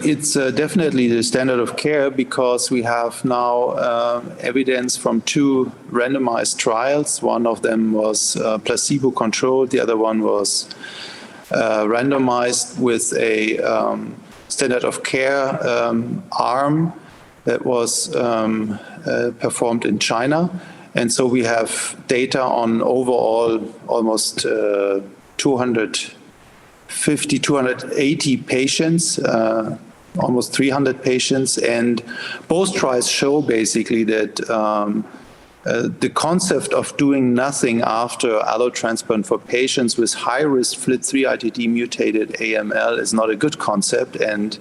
It's definitely the standard of care because we have now evidence from 2 randomized trials. One of them was placebo-controlled, the other one was randomized with a standard of care arm that was performed in China. And so we have data on overall almost 250, 280 patients, almost 300 patients. And both trials show basically that the concept of doing nothing after allotransplant for patients with high-risk FLT3 ITD mutated AML is not a good concept. And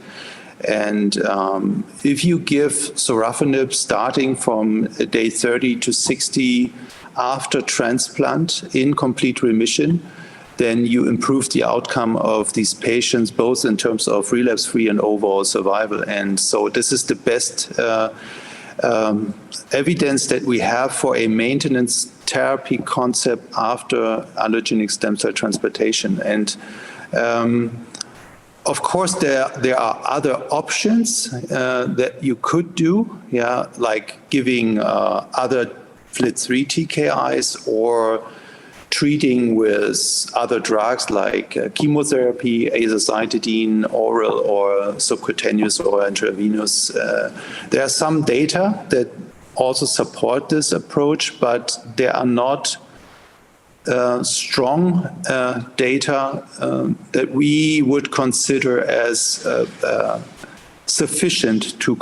if you give sorafenib starting from day 30 to 60 after transplant in complete remission, then you improve the outcome of these patients, both in terms of relapse-free and overall survival. And so this is the best evidence that we have for a maintenance therapy concept after allogenic stem cell transplantation. And of course, there are other options that you could do, like giving other FLT3 TKIs or treating with other drugs like chemotherapy, azacitidine, oral or subcutaneous or intravenous. There are some data that also support this approach, but there are not strong data that we would consider as sufficient to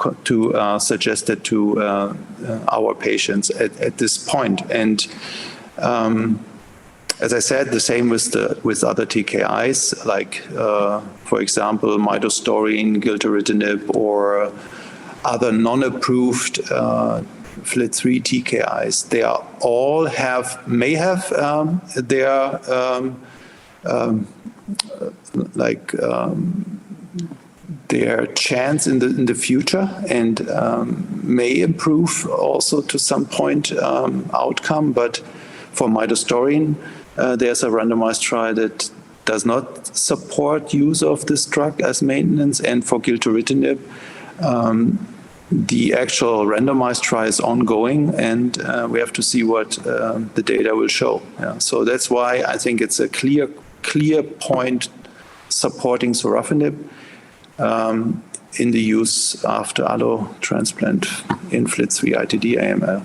suggest it to our patients at this point. And as I said, the same with other TKIs, like, for example, midostaurin, gilteritinib, or other non-approved FLT3 TKIs. They are all may have their their chance in the future, and may improve also to some point outcome. But for midostaurin, there's a randomized trial that does not support use of this drug as maintenance, and for gilteritinib, the actual randomized trial is ongoing, and we have to see what the data will show. So that's why I think it's a clear point supporting sorafenib in the use after allo transplant in FLT3 ITD AML.